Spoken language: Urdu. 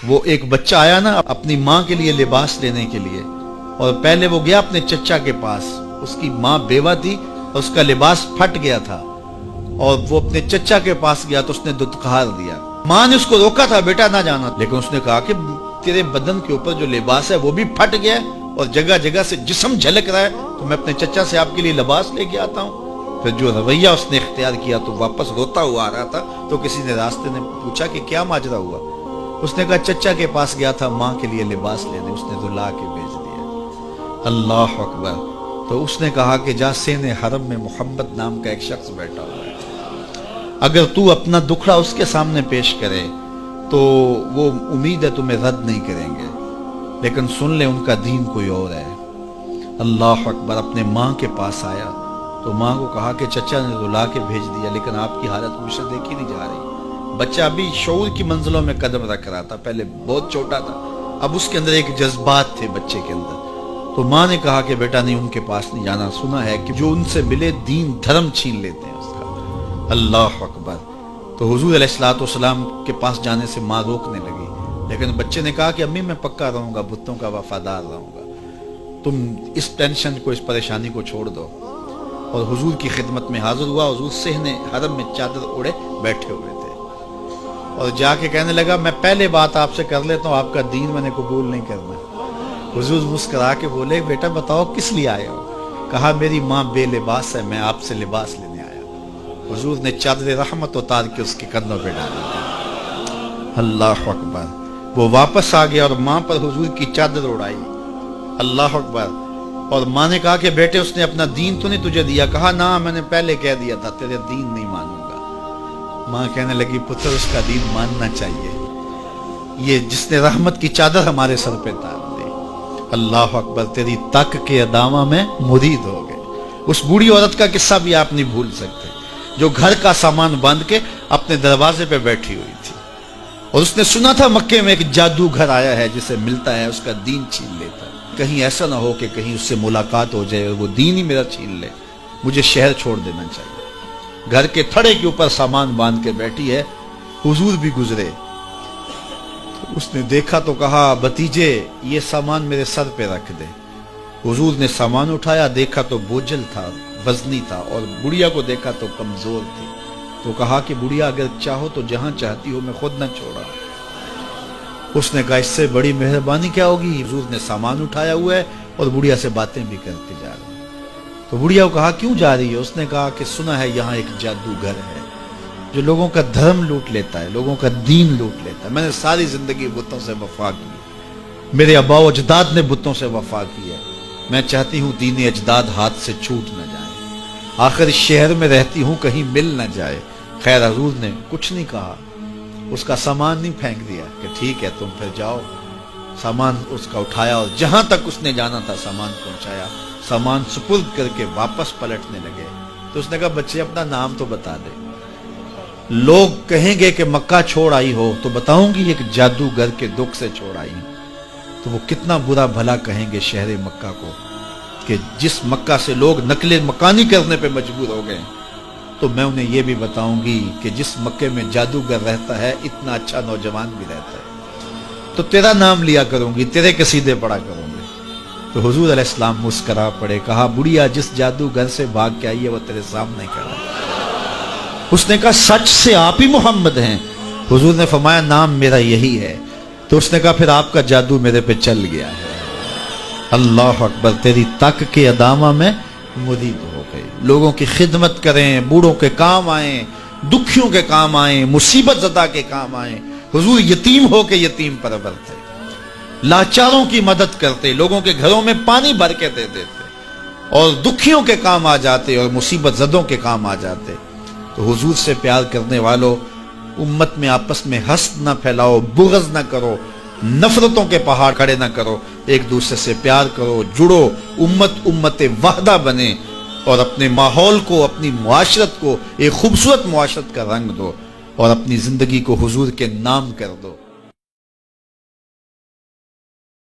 وہ ایک بچہ آیا نا اپنی ماں کے لیے لباس لینے کے لیے، اور پہلے وہ گیا اپنے چچا کے پاس، اس کی ماں بیوہ تھی اور اس کا لباس پھٹ گیا تھا، اور وہ اپنے چچا کے پاس گیا تو اس نے دتکار دیا۔ ماں نے اس کو روکا تھا بیٹا نہ جانا، لیکن اس نے کہا کہ تیرے بدن کے اوپر جو لباس ہے وہ بھی پھٹ گیا ہے اور جگہ جگہ سے جسم جھلک رہا ہے، تو میں اپنے چچا سے آپ کے لیے لباس لے کے آتا ہوں۔ پھر جو رویہ اس نے اختیار کیا تو واپس روتا ہوا آ رہا تھا، تو کسی نے راستے نے پوچھا کہ کیا ماجرا ہوا؟ اس نے کہا چچا کے پاس گیا تھا ماں کے لیے لباس لینے، اس نے تو لا کے بھیج دیا۔ اللہ اکبر۔ تو اس نے کہا کہ جا سین حرم میں محمد نام کا ایک شخص بیٹھا ہوا ہے، اگر تو اپنا دکھڑا اس کے سامنے پیش کرے تو وہ امید ہے تمہیں رد نہیں کریں گے، لیکن سن لے ان کا دین کوئی اور ہے۔ اللہ اکبر۔ اپنے ماں کے پاس آیا تو ماں کو کہا کہ چچا نے تو لا کے بھیج دیا، لیکن آپ کی حالت مجھ سے دیکھی نہیں جا رہی۔ بچہ ابھی شعور کی منزلوں میں قدم رکھ رہا تھا، پہلے بہت چھوٹا تھا، اب اس کے اندر ایک جذبات تھے بچے کے اندر۔ تو ماں نے کہا کہ بیٹا نہیں، ان کے پاس نہیں جانا، سنا ہے کہ جو ان سے ملے دین دھرم چھین لیتے ہیں اس کا۔ اللہ اکبر۔ تو حضور علیہ الصلوۃ والسلام کے پاس جانے سے ماں روکنے لگی، لیکن بچے نے کہا کہ امی میں پکا رہوں گا، بتوں کا وفادار رہوں گا، تم اس ٹینشن کو، اس پریشانی کو چھوڑ دو۔ اور حضور کی خدمت میں حاضر ہوا۔ حضور صحن حرم میں چادر اوڑے بیٹھے ہوئے تھے، اور جا کے کہنے لگا میں پہلے بات آپ سے کر لیتا ہوں، آپ کا دین میں نے قبول نہیں کرنا۔ حضور مسکرا کے بولے بیٹا بتاؤ کس لیے آئے ہو؟ کہا میری ماں بے لباس ہے، میں آپ سے لباس لینے آیا ہوں۔ حضور نے چادر رحمت اتار کے اس کے کندھوں پہ ڈال دی۔ اللہ اکبر۔ وہ واپس آ گیا اور ماں پر حضور کی چادر اڑائی۔ اللہ اکبر۔ اور ماں نے کہا کہ بیٹے اس نے اپنا دین تو نہیں تجھے دیا؟ کہا نہ، میں نے پہلے کہہ دیا تھا تیرے دین نہیں مانوں گا۔ ماں کہنے لگی پتر اس کا دین ماننا چاہیے، یہ جس نے رحمت کی چادر ہمارے سر پہ ڈال دی۔ اللہ اکبر۔ تیری تک کے ادامہ میں مرید ہو گئے۔ اس بوڑھی عورت کا قصہ بھی آپ نہیں بھول سکتے، جو گھر کا سامان باندھ کے اپنے دروازے پہ بیٹھی ہوئی تھی، اور اس نے سنا تھا مکے میں ایک جادوگر آیا ہے جسے ملتا ہے اس کا دین چھین لیتا ہے، کہیں ایسا نہ ہو کہ کہیں اس سے ملاقات ہو جائے اور وہ دین ہی میرا چھین لے، مجھے شہر چھوڑ دینا چاہیے۔ گھر کے تھڑے کے اوپر سامان باندھ کے بیٹھی ہے۔ حضور بھی گزرے، اس نے دیکھا تو کہا بھتیجے یہ سامان میرے سر پہ رکھ دے۔ حضور نے سامان اٹھایا، دیکھا تو بوجھل تھا، وزنی تھا، اور بڑھیا کو دیکھا تو کمزور تھی۔ تو کہا کہ بڑھیا اگر چاہو تو جہاں چاہتی ہو میں خود نہ چھوڑا۔ اس نے کہا اس سے بڑی مہربانی کیا ہوگی؟ حضور نے سامان اٹھایا ہوا ہے اور بڑھیا سے باتیں بھی کرتے جا رہے ہیں۔ تو بڑھیا کو کہا کیوں جا رہی ہے؟ اس نے کہا کہ سنا ہے یہاں ایک جادوگر ہے جو لوگوں کا دھرم لوٹ لیتا ہے، لوگوں کا دین لوٹ لیتا ہے۔ میں نے ساری زندگی بتوں سے وفا کی، میرے آباء و اجداد نے بتوں سے وفا کی ہے، میں چاہتی ہوں دین اجداد ہاتھ سے چھوٹ نہ جائے، آخر اس شہر میں رہتی ہوں کہیں مل نہ جائے۔ خیر حضور نے کچھ نہیں کہا، اس کا سامان نہیں پھینک دیا کہ ٹھیک ہے تم پھر جاؤ۔ سامان اس کا اٹھایا اور جہاں تک اس نے جانا تھا سامان پہنچایا، سامان سپرد کر کے واپس پلٹنے لگے۔ تو اس نے کہا بچے اپنا نام تو بتا دے، لوگ کہیں گے کہ مکہ چھوڑ آئی ہو تو بتاؤں گی ایک جادوگر کے دکھ سے چھوڑ آئی ہوں، تو وہ کتنا برا بھلا کہیں گے شہر مکہ کو کہ جس مکہ سے لوگ نقل مکانی کرنے پہ مجبور ہو گئے۔ تو میں انہیں یہ بھی بتاؤں گی کہ جس مکے میں جادوگر رہتا ہے اتنا اچھا نوجوان بھی رہتا ہے، تو تیرا نام لیا کروں گی، تیرے قصیدے پڑھا کروں گی۔ تو حضور علیہ السلام مسکرا پڑے، کہا بڑھیا جس جادوگر سے بھاگ کے آئی ہے وہ تیرے سامنے کھڑا ہے۔ اس نے کہا سچ سے آپ ہی محمد ہیں؟ حضور نے فرمایا نام میرا یہی ہے۔ تو اس نے کہا پھر آپ کا جادو میرے پہ چل گیا ہے۔ اللہ اکبر۔ تیری تک کے ادامہ میں مرید ہو گئے، لوگوں کی خدمت کریں، بوڑھوں کے کام آئیں، دکھیوں کے کام آئیں، مصیبت زدہ کے کام آئیں۔ حضور یتیم ہو کے یتیم پرور تھے، لاچاروں کی مدد کرتے، لوگوں کے گھروں میں پانی بھر کے دے دیتے، اور دکھیوں کے کام آ جاتے اور مصیبت زدوں کے کام آ جاتے۔ تو حضور سے پیار کرنے والوں، امت میں آپس میں حسد نہ پھیلاؤ، بغض نہ کرو، نفرتوں کے پہاڑ کھڑے نہ کرو، ایک دوسرے سے پیار کرو، جڑو، امت وحدہ بنے، اور اپنے ماحول کو، اپنی معاشرت کو ایک خوبصورت معاشرت کا رنگ دو، اور اپنی زندگی کو حضور کے نام کر دو۔